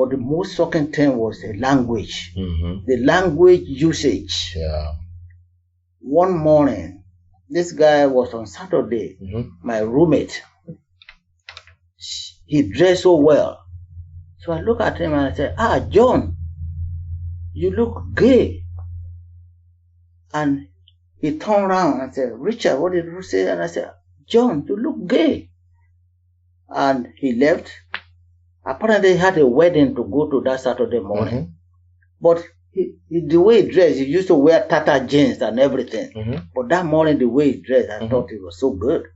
But the most shocking thing was the language. Mm-hmm. The language usage. Yeah. One morning, this guy was on Saturday, my roommate. He dressed so well. So I look at him and I said, John, you look gay. And he turned around and said, Richard, what did you say? And I said, John, you look gay. And he left. Apparently he had a wedding to go to that Saturday morning. But the way he dressed, he used to wear tattered jeans and everything. But that morning, the way he dressed, I thought it was so good.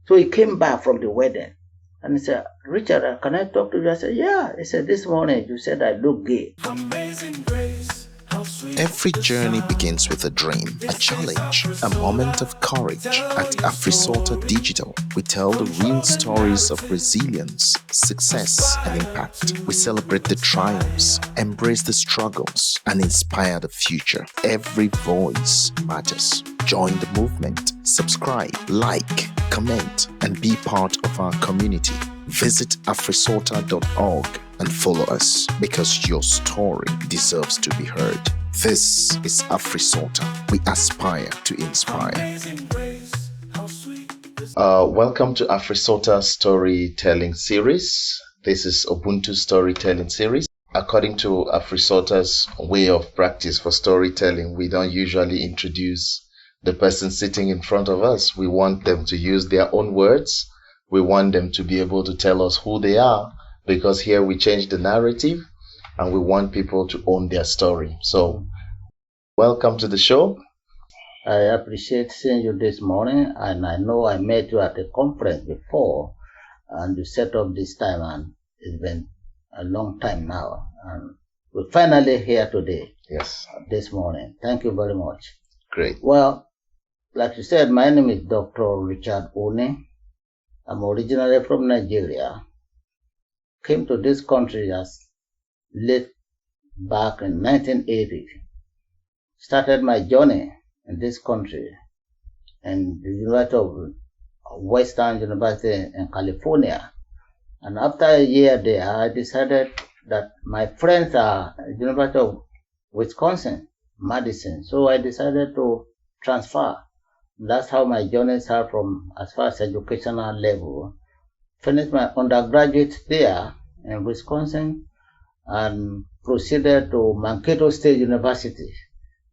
So he came back from the wedding. And he said, Richard, can I talk to you? I said, yeah. He said, this morning you said I look gay. Amazing grace, how sweet. Every journey begins with a dream, a challenge, a moment of courage. At Afrisota Digital, we tell the real stories of resilience, success, and impact. We celebrate the triumphs, embrace the struggles, and inspire the future. Every voice matters. Join the movement. Subscribe, like, comment, and be part of our community. Visit afrisota.org and follow us because your story deserves to be heard. This is Afrisota. We aspire to inspire. Amazing grace, how sweet. Welcome to Afrisota Storytelling Series. This is Ubuntu Storytelling Series. According to Afrisota's way of practice for storytelling, we don't usually introduce the person sitting in front of us. We want them to use their own words. We want them to be able to tell us who they are, because here we change the narrative and we want people to own their story. So, welcome to the show. I appreciate seeing you this morning, and I know I met you at a conference before, and you set up this time, and it's been a long time now, and we're finally here today. Yes. This morning. Thank you very much. Great. Well, like you said, my name is Dr. Richard One. I'm originally from Nigeria. Came to this country as late back in 1980. Started my journey in this country in the University of Western University in California. And after a year there, I decided that my friends are at the University of Wisconsin, Madison. So I decided to transfer. That's how my journey started from as far as educational level. Finished my undergraduate there in Wisconsin and proceeded to Mankato State University,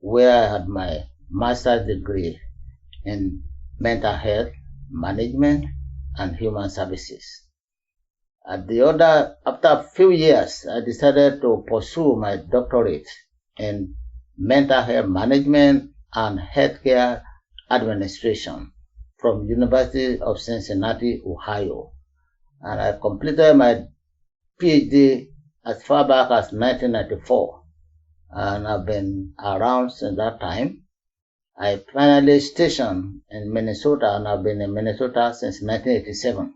where I had my master's degree in mental health, management, and human services. After a few years, I decided to pursue my doctorate in mental health management and healthcare administration from University of Cincinnati, Ohio. And I completed my PhD as far back as 1994. And I've been around since that time. I finally stationed in Minnesota, and I've been in Minnesota since 1987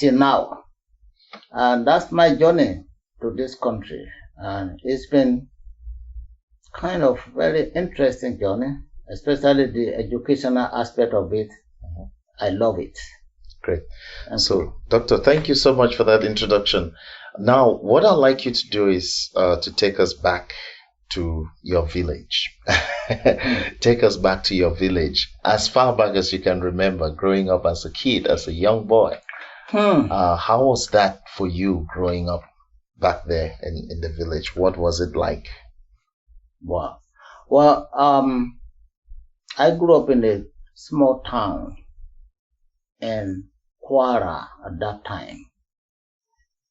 till now. And that's my journey to this country. And it's been kind of very interesting journey, especially the educational aspect of it. I love it. Great. So, Doctor, thank you so much for that introduction. Now, what I'd like you to do is to take us back to your village. Take us back to your village, as far back as you can remember, growing up as a kid, as a young boy. How was that for you growing up back there in the village? What was it like? Wow. Well, I grew up in a small town in Kwara at that time.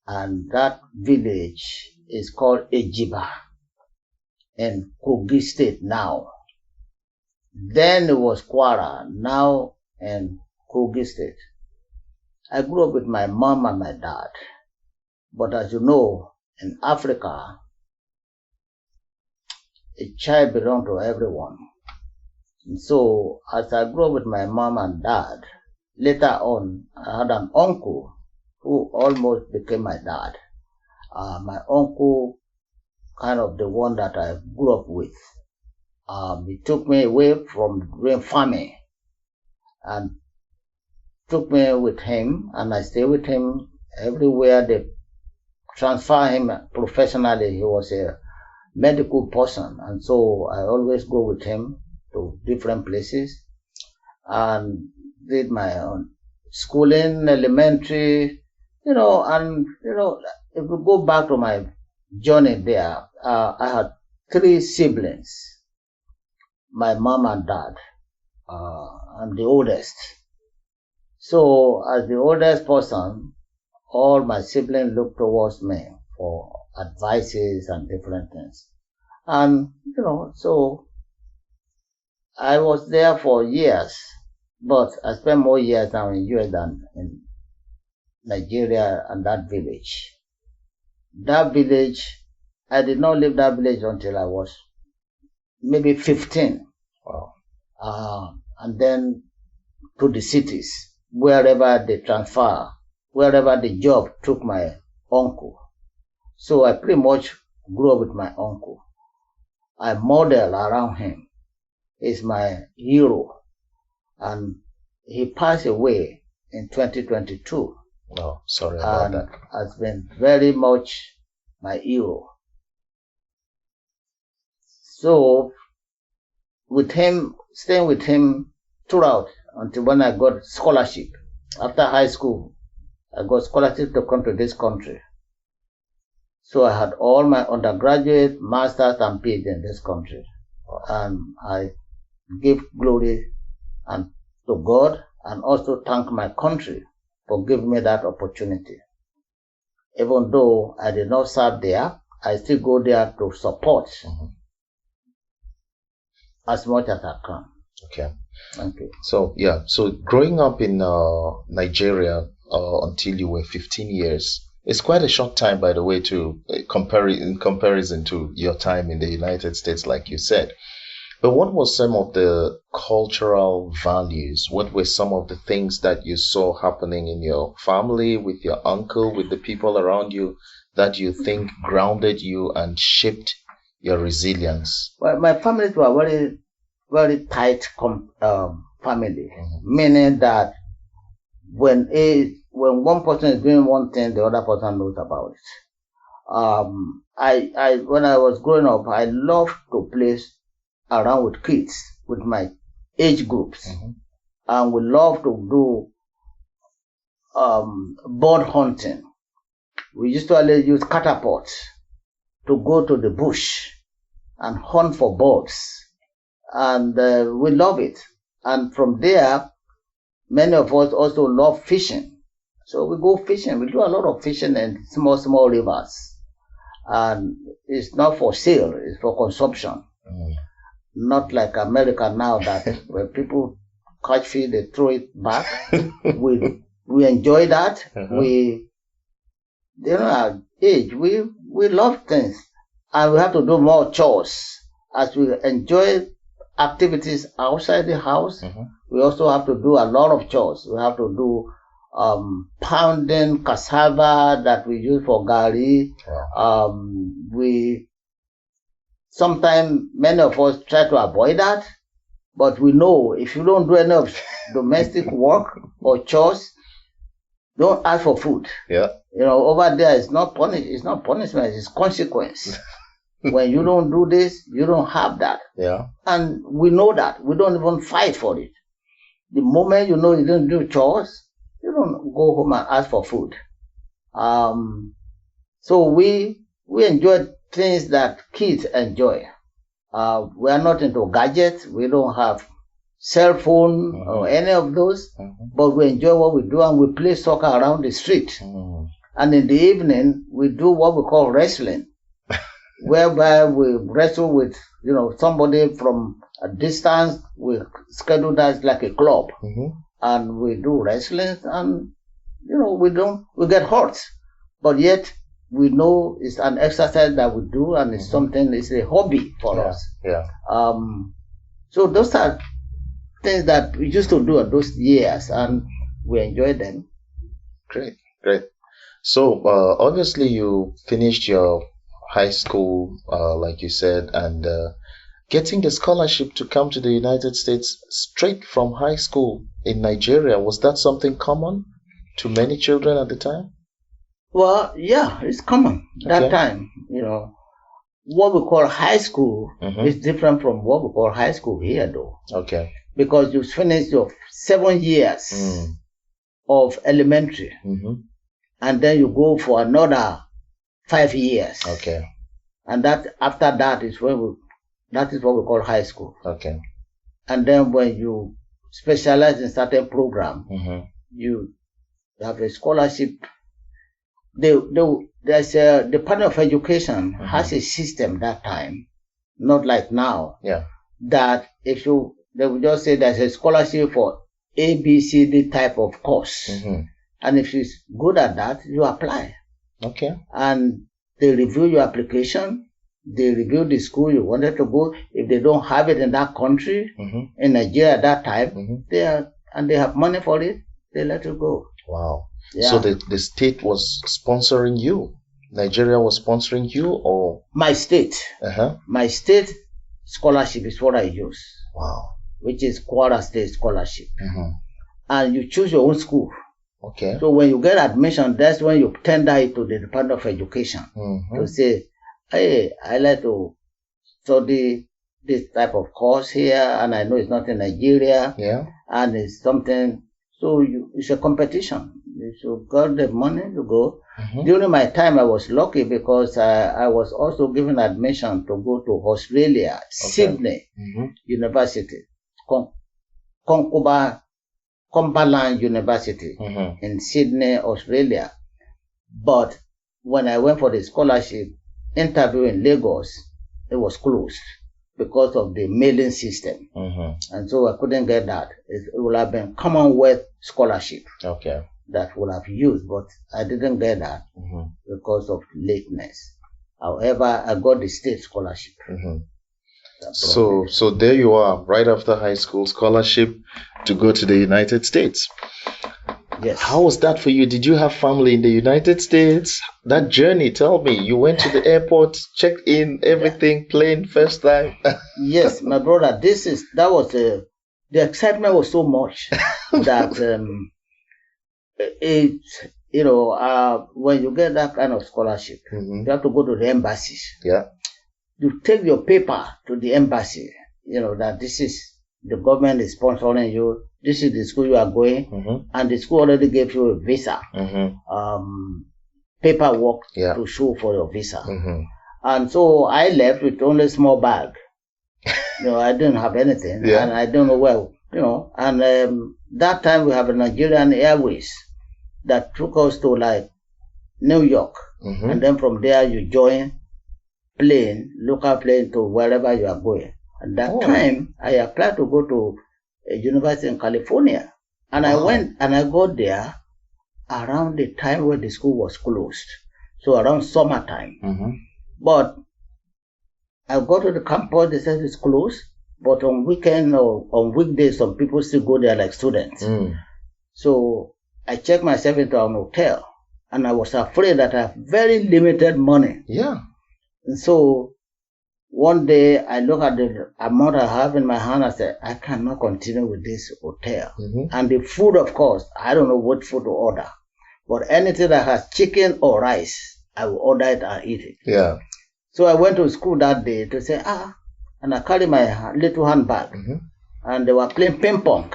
And that village is called Ejiba in Kogi State now. Then it was Kwara, now in Kogi State. I grew up with my mom and my dad. But as you know, in Africa, a child belongs to everyone. And so as I grew up with my mom and dad, later on, I had an uncle who almost became my dad. My uncle, kind of the one that I grew up with. He took me away from doing farming and took me with him, and I stayed with him everywhere the transfer him professionally. He was a medical person, and so I always go with him to different places and did my own schooling, elementary, and if we go back to my journey there, I had 3 siblings, my mom and dad. I'm the oldest. So as the oldest person, all my siblings look towards me for advices and different things. And, so I was there for years, but I spent more years now in US than in Nigeria and that village. That village, I did not leave that village until I was maybe 15. Wow. And then to the cities, wherever they transfer, wherever the job took my uncle. So I pretty much grew up with my uncle. I model around him. He's my hero. And he passed away in 2022. Oh, sorry about and that. has been very much my hero. So with him, staying with him throughout until when I got scholarship. After high school, I got scholarship to come to this country. So I had all my undergraduate, master's, and PhD in this country. And I give glory and to God and also thank my country for giving me that opportunity. Even though I did not serve there, I still go there to support as much as I can. Okay. Thank you. So growing up in Nigeria until you were 15 years, it's quite a short time, by the way, to in comparison to your time in the United States, like you said. But what were some of the cultural values? What were some of the things that you saw happening in your family, with your uncle, with the people around you, that you think grounded you and shaped your resilience? Well, my families were very, very tight family, meaning that when one person is doing one thing, the other person knows about it. When I was growing up, I loved to play around with kids, with my age groups, and we love to do bird hunting. We used to always use catapults to go to the bush and hunt for birds, and we love it. And from there, many of us also love fishing. So we go fishing. We do a lot of fishing in small rivers, and it's not for sale; it's for consumption. Not like America now that when people catch fish, they throw it back. we enjoy that. Our age, we love things, and we have to do more chores. As we enjoy activities outside the house, we also have to do a lot of chores. We have to do pounding cassava that we use for gari. Sometimes many of us try to avoid that, but we know if you don't do any of domestic work or chores, don't ask for food. Yeah. Over there it's not punishment, it's consequence. When you don't do this, you don't have that. Yeah. And we know that. We don't even fight for it. The moment you know you don't do chores, you don't go home and ask for food. So we enjoy things that kids enjoy. We are not into gadgets. We don't have cell phone or any of those, but we enjoy what we do, and we play soccer around the street. And in the evening, we do what we call wrestling, whereby we wrestle with, somebody from a distance. We schedule that like a club, and we do wrestling, and, we get hurt, but yet we know it's an exercise that we do, and it's it's a hobby for us. Yeah. So those are things that we used to do at those years, and we enjoy them. Great. So obviously you finished your high school, like you said, and getting the scholarship to come to the United States straight from high school in Nigeria, was that something common to many children at the time? Well, yeah, it's common that Okay. time. What we call high school Mhm. is different from what we call high school here, though, Okay. because you finish your 7 years Mm. of elementary, Mhm. and then you go for another 5 years. Okay. And that after that is that is what we call high school. Okay. And then when you specialize in certain program, Mhm. you have a scholarship. There's a Department of Education has a system that time, not like now, Yeah. that they will just say there's a scholarship for A, B, C, D type of course. Mhm. And if you're good at that, you apply. Okay. And they review your application. They review the school you wanted to go. If they don't have it in that country, Mhm. in Nigeria at that time, Mhm. they have money for it, they let you go. Wow. Yeah. So the state was sponsoring you. Nigeria was sponsoring you, or My state scholarship is what I use, wow. which is Kwara State Scholarship. Mhm. And you choose your own school. Okay. So when you get admission, that's when you tender it to the Department of Education to say, hey, I like to study this type of course here, and I know it's not in Nigeria, Yeah. and it's something. So it's a competition. If you got the money, you go. Mhm. During my time, I was lucky because I was also given admission to go to Australia, Sydney Mhm. University, Cumberland University Mhm. in Sydney, Australia. But when I went for the scholarship interview in Lagos, it was closed because of the mailing system. Mhm. And so I couldn't get that. It would have been Commonwealth scholarship Okay. that would have used, but I didn't get that Mhm. because of lateness. However, I got the state scholarship. Mhm. That So process. there you are, right after high school, scholarship to go to the United States. Yes. How was that for you? Did you have family in the United States? That journey, tell me. You went to the airport, checked in, everything, plane first time. Yes, my brother, the excitement was so much that when you get that kind of scholarship, Mhm. you have to go to the embassies. Yeah. You take your paper to the embassy, that this is the government is sponsoring you, this is the school you are going, Mhm. and the school already gave you a visa, Mhm. paperwork Yeah. to show for your visa. Mhm. And so I left with only a small bag. I didn't have anything, Yeah. and I don't know where, and that time we have a Nigerian Airways that took us to like New York, Mhm. and then from there you join local plane to wherever you are going. At that time, I applied to go to a university in California, and I Wow. went and I got there around the time when the school was closed, so around summertime. Mhm. But I go to the campus, they said it's closed, but on weekend or on weekdays, some people still go there like students. Mm. So I checked myself into an hotel, and I was afraid that I have very limited money. Yeah. And so one day I look at the amount I have in my hand, I said, I cannot continue with this hotel. Mhm. And the food, of course, I don't know what food to order, but anything that has chicken or rice, I will order it and eat it. Yeah. So I went to school that day to say, and I carried my little handbag, Mhm. and they were playing ping pong.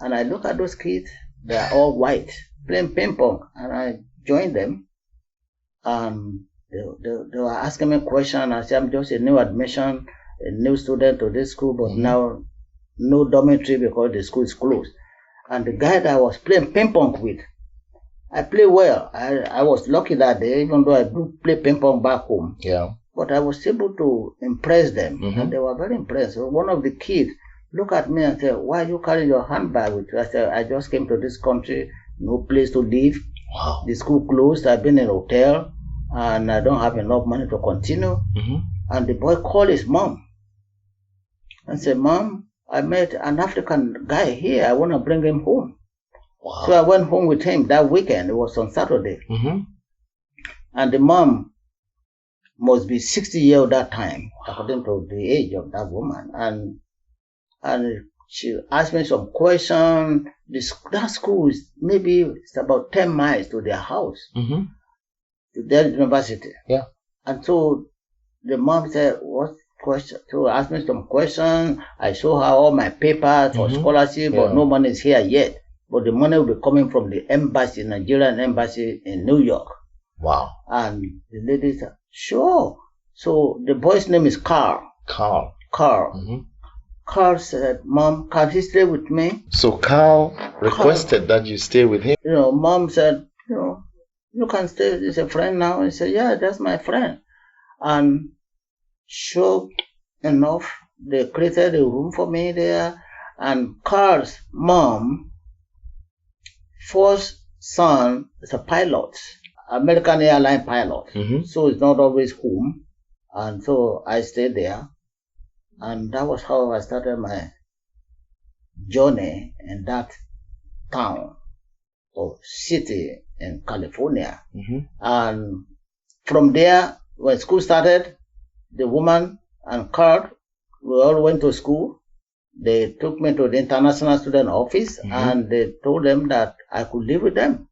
And I look at those kids, they are all white, playing ping pong, and I joined them. And they were asking me questions. I said, I'm just a new admission, a new student to this school, but now no dormitory because the school is closed. And the guy that I was playing ping pong with, I play well. I was lucky that day, even though I do play ping pong back home. Yeah. But I was able to impress them, Mhm. and they were very impressed. So one of the kids looked at me and said, why are you carrying your handbag with you? I said, I just came to this country, no place to live. Wow. The school closed. I've been in a hotel, and I don't have enough money to continue. Mhm. And the boy called his mom and said, Mom, I met an African guy here. I want to bring him home. Wow. So I went home with him that weekend. It was on Saturday. Mhm. And the mom must be 60 years old that time, according to the age of that woman. And she asked me some questions. That school is maybe it's about 10 miles to their house. Mhm. to their university. Yeah. And so the mom said, what question? So asked me some questions. I show her all my papers for scholarship, but no money is here yet. But the money will be coming from the embassy, Nigerian embassy in New York. Wow. And the lady said, sure. So the boy's name is Carl. Carl. Carl said, Mom, can he stay with me? So Carl requested that you stay with him. Mom said, you can stay. He's a friend now. He said, yeah, that's my friend. And sure enough, they created a room for me there. And Carl's mom, first son, is a pilot, American airline pilot. So it's not always home. And so I stayed there. And that was how I started my journey in that town or city in California. And from there, when school started, the woman and Carl, we all went to school. They took me to the International Student Office and they told them that I could live with them.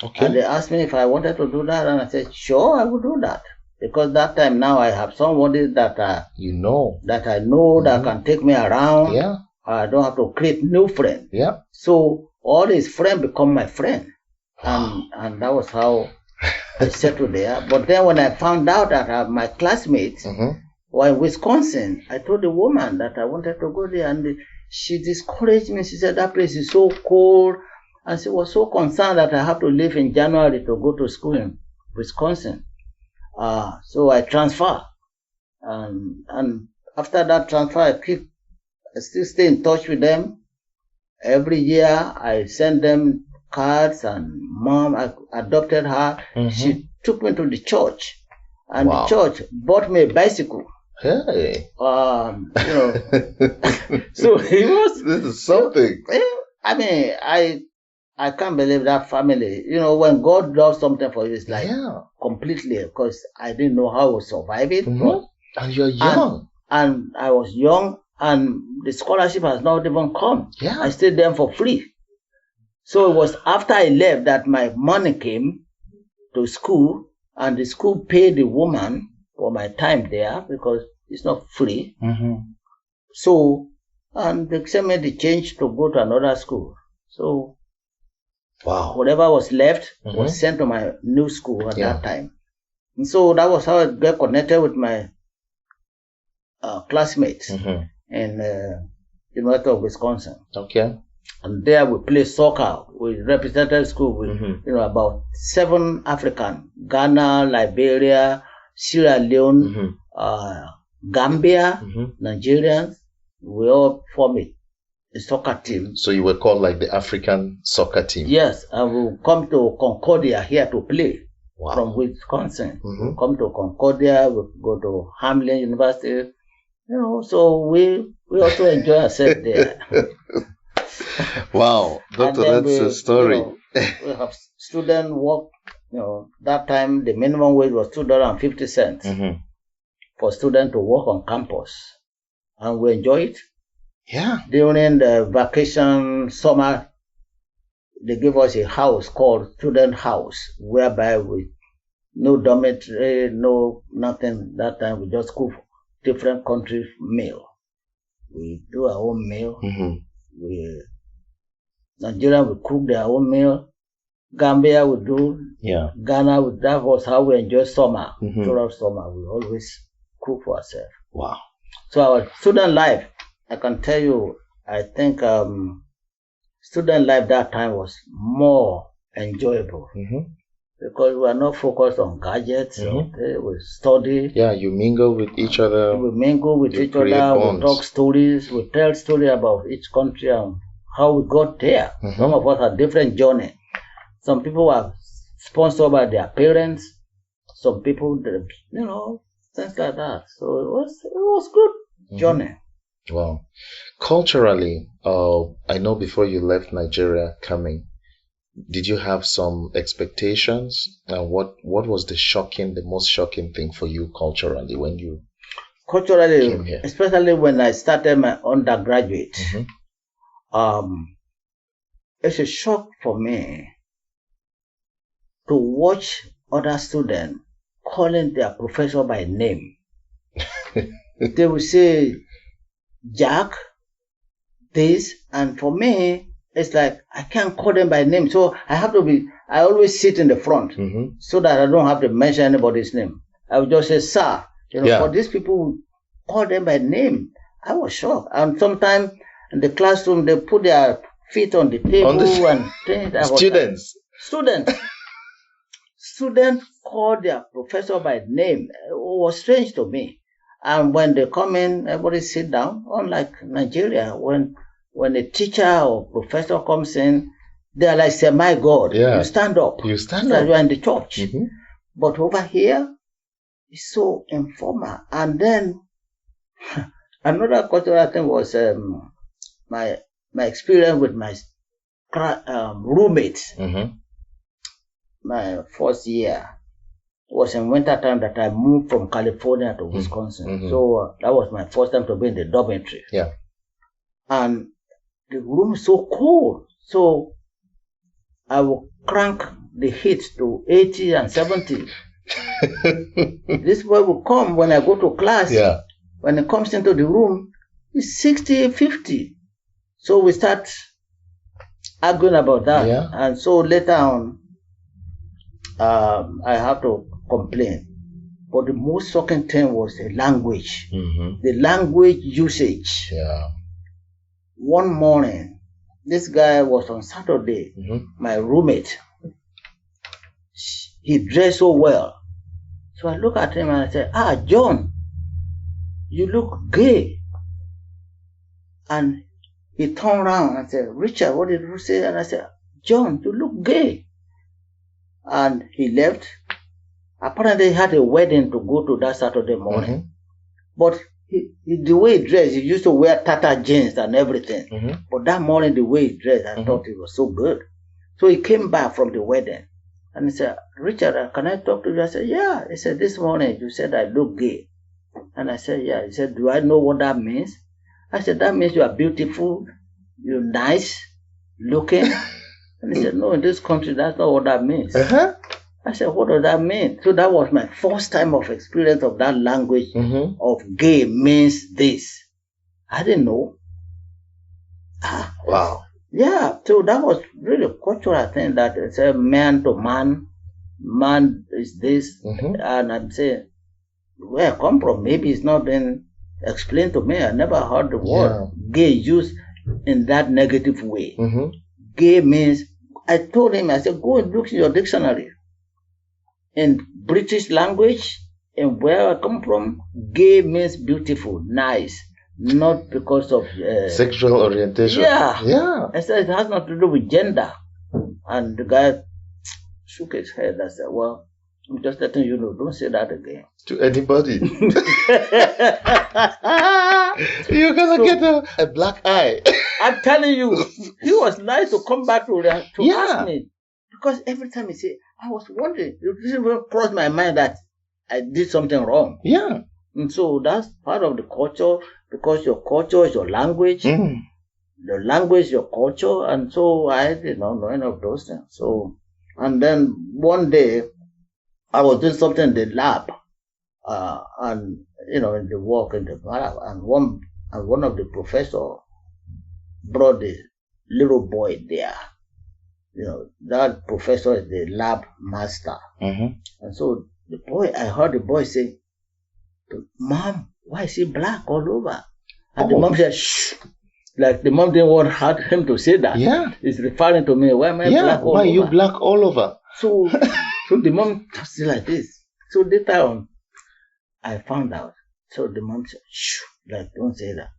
Okay. And they asked me if I wanted to do that, and I said, sure, I would do that. Because that time now I have somebody that I know that can take me around. Yeah. I don't have to create new friends. Yeah. So all his friends become my friend. And that was how I settled there. But then when I found out that my classmates were in Wisconsin, I told the woman that I wanted to go there, and she discouraged me. She said that place is so cold. And she was so concerned that I have to leave in January to go to school in Wisconsin. So I transfer, and after that transfer, I still stay in touch with them. Every year I send them cards, and Mom, I adopted her. She took me to the church, and the church bought me a bicycle. Hey. So it was. This is something. I mean, I can't believe that family. When God does something for you, it's like completely, because I didn't know how I would survive it. And you're young. And I was young, and the scholarship has not even come. Yeah. I stayed there for free. So it was after I left that my money came to school, and the school paid the woman for my time there because it's not free. So, and they sent me the change to go to another school. So, whatever was left was sent to my new school at that time. And so that was how I got connected with my classmates in University of Wisconsin. Okay. And there we played soccer. We represented school with about 7 African: Ghana, Liberia, Sierra Leone, Gambia, Nigerians. We all formed a soccer team. So you were called like the African soccer team? Yes, and we'll come to Concordia here to play from Wisconsin. We'll come to Concordia, we'll go to Hamlin University. So we also enjoy ourselves there. Wow, Doctor, that's a story. We have student work. That time the minimum wage was $2.50 for students to work on campus, and we enjoy it. Yeah. During the vacation summer, they give us a house called Student House, whereby we no dormitory, no nothing. That time we just cook different countries' meal. We do our own meal. Nigeria will cook their own meal. Gambia will do. Yeah. Ghana, that was how we enjoy summer. Throughout summer, we always cook for ourselves. Wow. So our student life, I can tell you, I think student life that time was more enjoyable because we were not focused on gadgets. Okay? We study. Yeah, you mingle with each other. We mingle with each other. We talk stories. We tell stories about each country and how we got there. Some of us had different journey. Some people were sponsored by their parents. Some people, things like that. So it was good journey. Wow. Culturally, I know before you left Nigeria coming, did you have some expectations? And what was the most shocking thing for you culturally when you came here? Especially when I started my undergraduate, it's a shock for me to watch other students calling their professor by name. They will say, Jack, this, and for me, it's like I can't call them by name. So I always sit in the front so that I don't have to mention anybody's name. I would just say, sir, for these people, call them by name. I was shocked. And sometimes in the classroom, they put their feet on the table and things. Students call their professor by name. It was strange to me. And when they come in, everybody sit down. Unlike Nigeria, when a teacher or professor comes in, they're like, say, my God, you stand up. You stand up. You're in the church. But over here, it's so informal. And then another cultural thing was my experience with my roommates. My first year was in winter time that I moved from California to Wisconsin. So that was my first time to be in the dormitory. Yeah. And the room is so cold. So I will crank the heat to 80 and 70. This boy will come when I go to class. Yeah. When he comes into the room, it's 60, 50. So we start arguing about that. Yeah. And so later on, I have to complain. But the most shocking thing was the language. The language usage. Yeah. One morning, this guy was on Saturday, my roommate. He dressed so well. So I look at him and I said, John, you look gay. And he turned around and said, Richard, what did you say? And I said, John, you look gay. And he left. Apparently he had a wedding to go to that Saturday morning. But the way he dressed, he used to wear tattered jeans and everything. But that morning, the way he dressed, I thought it was so good. So he came back from the wedding. And he said, Richard, can I talk to you? I said, yeah. He said, this morning you said I look gay. And I said, yeah. He said, do I know what that means? I said, that means you are beautiful, you're nice looking. And he said, no, in this country, that's not what that means. I said, what does that mean? So that was my first time of experience of that language of gay means this. I didn't know. Wow. Yeah, so that was really a cultural thing that it's a man to man. Man is this. And I'm saying, where I come from, maybe it's not been explained to me. I never heard the word gay used in that negative way. Gay means, I told him, I said, go and look in your dictionary. In British language, and where I come from, gay means beautiful, nice, not because of sexual orientation. Yeah. I said, it has nothing to do with gender. And the guy shook his head. I said, well, I'm just letting you know, don't say that again. To anybody. You're going to get a black eye. I'm telling you, he was nice to come back to ask me. Because every time he said, I was wondering, it didn't even cross my mind that I did something wrong. Yeah. And so that's part of the culture, because your culture is your language. Your language is your culture. And so I did not know any of those things. So, and then one day, I was doing something in the lab, and, in the work in the lab, and one of the professors brought the little boy there. That professor is the lab master. And so I heard the boy say, Mom, why is he black all over? And the mom said, shh. Like the mom didn't want him to say that. Yeah. He's referring to me, why am I black all over? Why are you black all over? So the mom said like this. So later on, I found out. So the mom said, shh, like don't say that.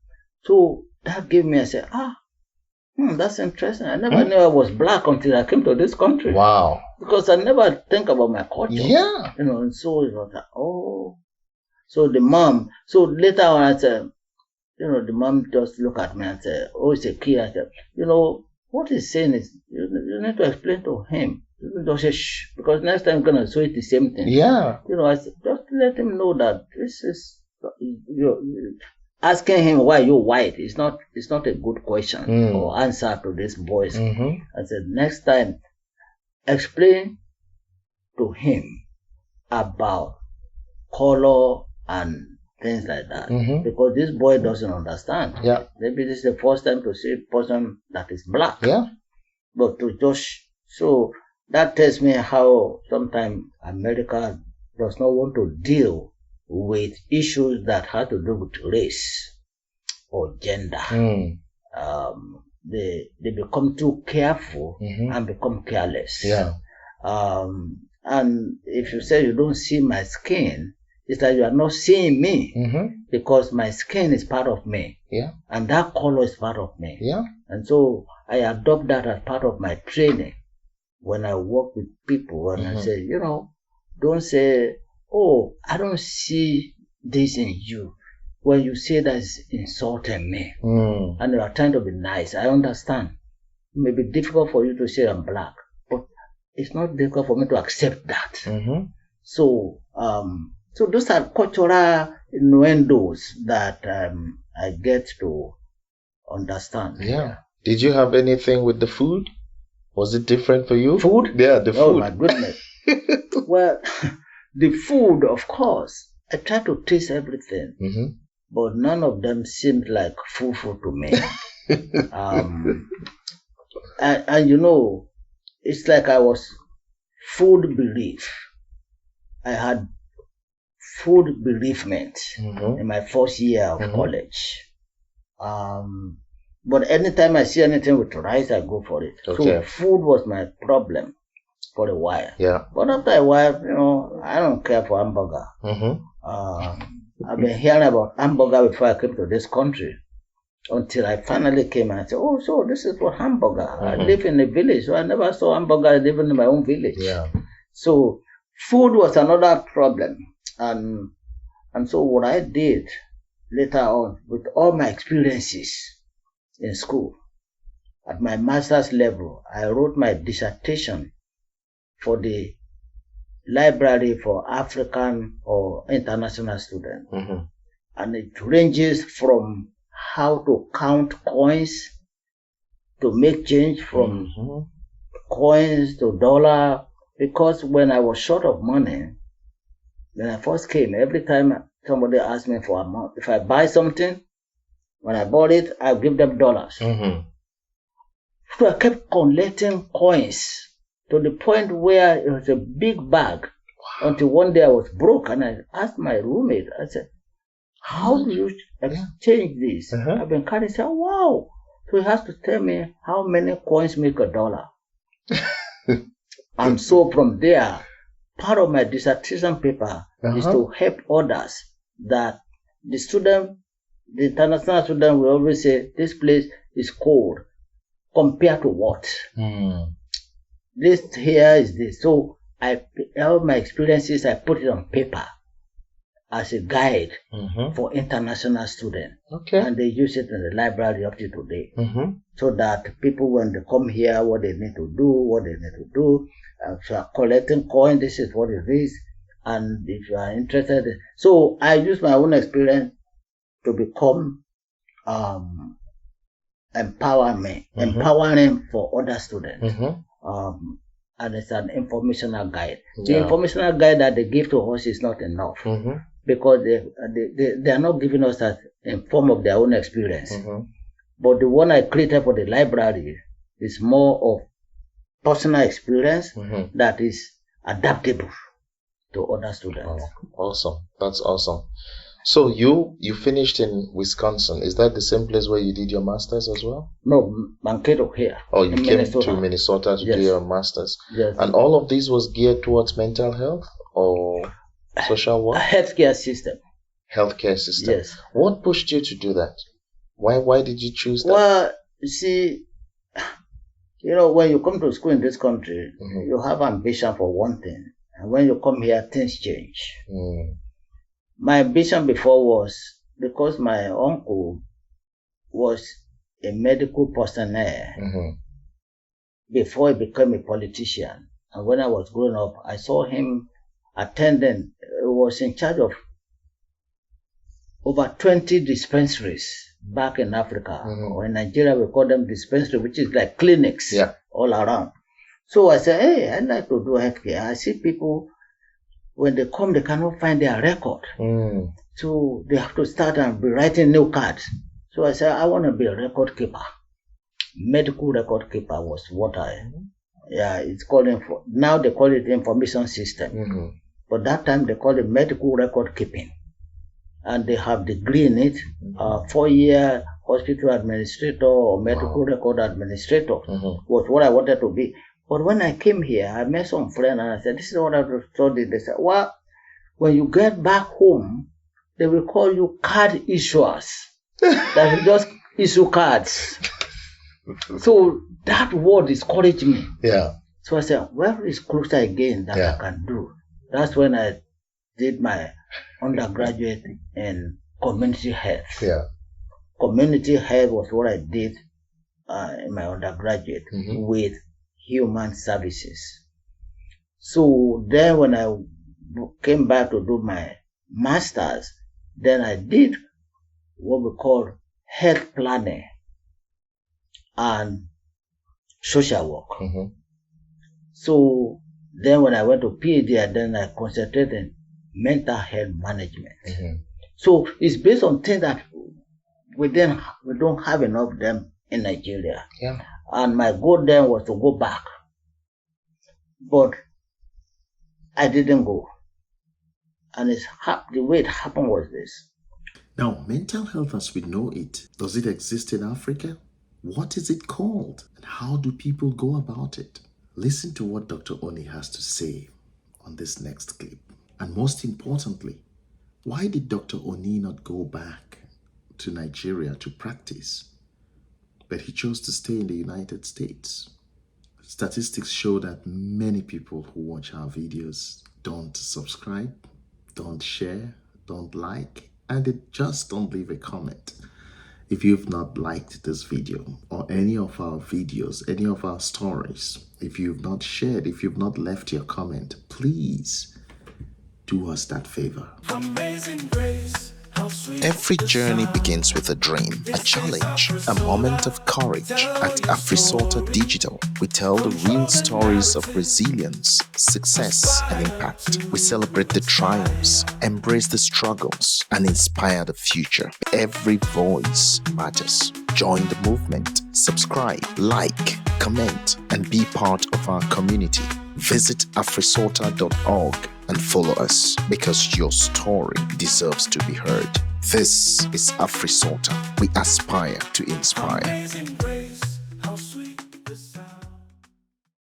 So that gave me, I said, that's interesting. I never knew I was black until I came to this country. Wow. Because I never think about my culture. Yeah. And so it was like, oh. So later on I said, the mom just looked at me and said, oh, it's a kid. I said, what he's saying is, you need to explain to him. You don't say, shh, because next time I'm going to say the same thing. Yeah. I said, just let him know that this is, asking him why you're white is not a good question or answer to this voice. I said, next time, explain to him about color and things like that. Because this boy doesn't understand. Yeah. Maybe this is the first time to see a person that is black. Yeah. But to just, so that tells me how sometimes America does not want to deal with issues that have to do with race or gender. They become too careful and become careless. Yeah. And if you say you don't see my skin, it's like you are not seeing me because my skin is part of me. Yeah. And that color is part of me. Yeah. And so I adopt that as part of my training when I work with people and I say, you know, don't say, oh, I don't see this in you. When you say that, it's insulting me. And you are trying to be nice. I understand. It may be difficult for you to say I'm black, but it's not difficult for me to accept that. So, so those are cultural innuendos that I get to understand. Yeah. Did you have anything with the food? Was it different for you? Food? Yeah, the food. Oh my goodness. Well, the food, of course, I try to taste everything, but none of them seemed like fufu to me. And you know, it's like I was food belief. I had food bereavement in my first year of college. But anytime I see anything with rice, I go for it. Okay. So food was my problem for a while. Yeah. But after a while, you know, I don't care for hamburger. I've been hearing about hamburger before I came to this country, until I finally came and I said, oh, so this is what hamburger. I live in a village, so I never saw hamburger even in my own village. Yeah. So food was another problem. And so what I did later on, with all my experiences in school, at my master's level, I wrote my dissertation for the Library for African or International Students. And it ranges from how to count coins, to make change from coins to dollar. Because when I was short of money, when I first came, every time somebody asked me for amount, if I buy something, when I bought it, I give them dollars. So I kept collecting coins to the point where it was a big bag. Until one day I was broke and I asked my roommate, I said, how do you exchange this? I've been carrying. He said, wow. So he has to tell me how many coins make a dollar. And so from there, part of my dissertation paper is to help others, that the student, the international student will always say, this place is cold. Compared to what? This here is this. So all my experiences, I put it on paper as a guide for international students. Okay. And they use it in the library up to today. So that people, when they come here, what they need to do, if you are collecting coins, this is what it is. And if you are interested, so I use my own experience to become empowering for other students. And it's an informational guide. The informational guide that they give to us is not enough, because they are not giving us that in form of their own experience. But the one I created for the library is more of personal experience that is adaptable to other students. Oh, awesome. That's awesome. So you finished in Wisconsin. Is that the same place where you did your master's as well? No, Mankato here. Oh, you came Minnesota. to Minnesota to do your master's. Yes. And all of this was geared towards mental health or social work? A healthcare system. Healthcare system. Yes. What pushed you to do that? Why did you choose that? Well, you see, you know, when you come to school in this country, you have ambition for one thing. And when you come here, things change. My ambition before was, because my uncle was a medical personnel before he became a politician. And when I was growing up, I saw him attending, he was in charge of over 20 dispensaries back in Africa. Or in Nigeria, we call them dispensary, which is like clinics all around. So I said, hey, I'd like to do healthcare. I see people when they come, they cannot find their record. So they have to start and be writing new cards. So I said, I want to be a record keeper. Medical record keeper was what it's called, now they call it information system. But that time they called it medical record keeping. And they have degree in it, 4-year hospital administrator or medical record administrator was what I wanted to be. But when I came here, I met some friend and I said, this is what I studied. They said, well, when you get back home, they will call you card issuers. That will just issue cards. So that word discouraged me. Yeah. So I said, where is closer again that I can do? That's when I did my undergraduate in community health. Yeah. Community health was what I did in my undergraduate with human services. So then when I came back to do my master's, then I did what we call health planning and social work. So then when I went to PhD, then I concentrated in mental health management. So it's based on things that we don't have enough of them in Nigeria. Yeah. And my goal then was to go back. But I didn't go. And the way it happened was this. Now, mental health as we know it, does it exist in Africa? What is it called? And how do people go about it? Listen to what Dr. Oni has to say on this next clip. And most importantly, why did Dr. Oni not go back to Nigeria to practice? But he chose to stay in the United States. Statistics show that many people who watch our videos don't subscribe, don't share, don't like, and they just don't leave a comment. If you've not liked this video or any of our videos, any of our stories, if you've not shared, if you've not left your comment, please do us that favor. Amazing grace, how sweet. Every journey begins with a dream, a challenge, a moment of courage. At Afrisota Digital, we tell the real stories of resilience, success, and impact. We celebrate the triumphs, embrace the struggles, and inspire the future. Every voice matters. Join the movement, subscribe, like, comment, and be part of our community. Visit afrisota.org and follow us because your story deserves to be heard. This is Afrisota. We aspire to inspire. Amazing grace.